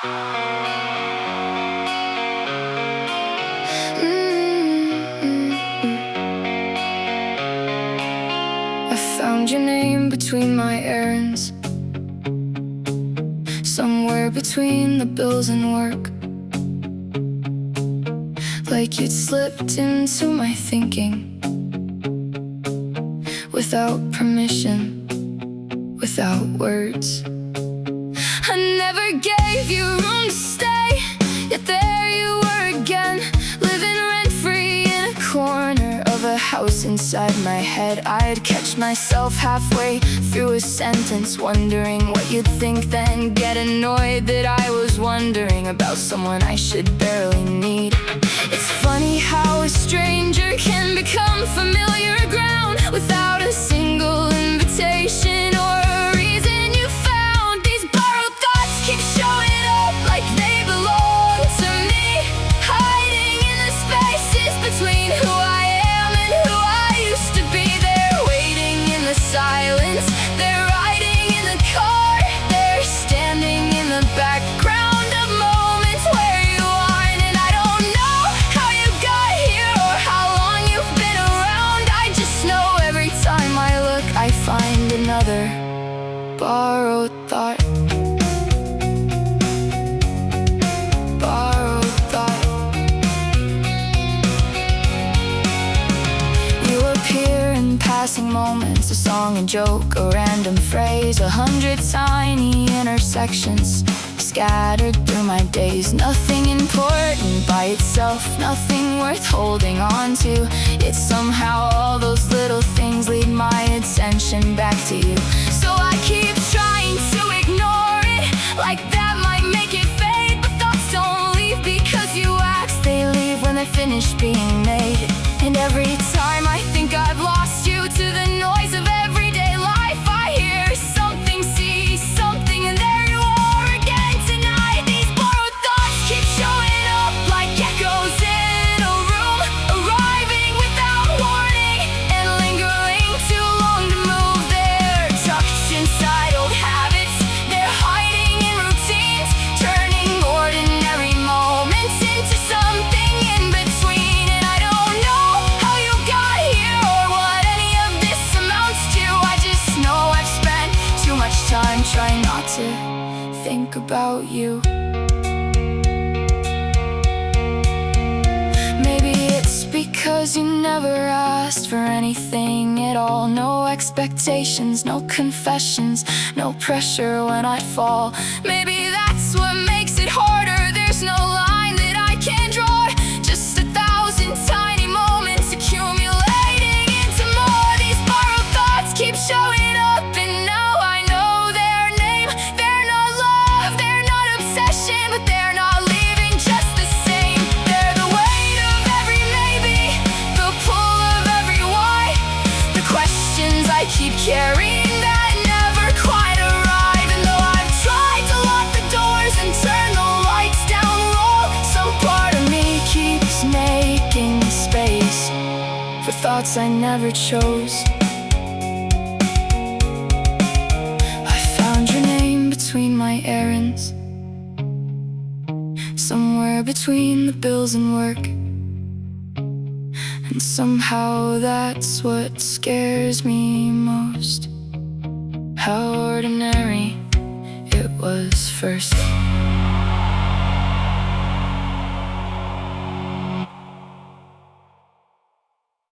I found your name between my errands, somewhere between the bills and work. Like you'd slipped into my thinking, without permission, without words. I never gave you room to stay, yet there you were again, living rent-free in a corner of a house inside my head. I'd catch myself halfway through a sentence, wondering what you'd think, then get annoyed that I was wondering about someone I should barely need. It's funny how a stranger can become familiar ground without a single invitation or a reason you found. These borrowed thoughts keep showing up like they belong to me, hiding in the spaces between who I am and who I used to be. They're waiting in the silence, they're riding in the car, they're standing in the background of moments where you aren't. And I don't know how you got here or how long you've been around. I just know every time I look I find another borrowed thought. Borrowed thought. You appear in passing moments, a song, a joke, a random phrase, 100 tiny intersections scattered through my days. Nothing important by itself, nothing worth holding on to. Yet somehow all those little things lead my attention back to you. So I keep trying to ignore it, like that might make it fade. But thoughts don't leave because you ask, they leave when they're finished being made. And every time I think I've lost you to the noise of everyday life, I hear something, see something, and there you are again tonight. These borrowed thoughts keep showing up like echoes in a room, arriving without warning and lingering too long to move. They're tucked inside old habits, they're hiding in routines, turning ordinary moments into something in between. And I don't know how you got here or what any of this amounts to. I just know I've spent too much time trying not to think about you. Maybe it's because you never asked for anything at all. No expectations, no confessions, no pressure when I fall. Maybe that's what makes it harder. There's no line that I can draw, just 1,000 tiny moments accumulating into more. These borrowed thoughts keep showing up, and now I know their name. They're not love, they're not obsession, but they're not leaving just the same. They're the weight of every maybe, the pull of every why, the questions I keep carrying that never quite arrive. And though I've tried to lock the doors and turn the lights down low, some part of me keeps making space for thoughts I never chose. I found your name between my errands, somewhere between the bills and work. And somehow that's what scares me most, how ordinary it was first.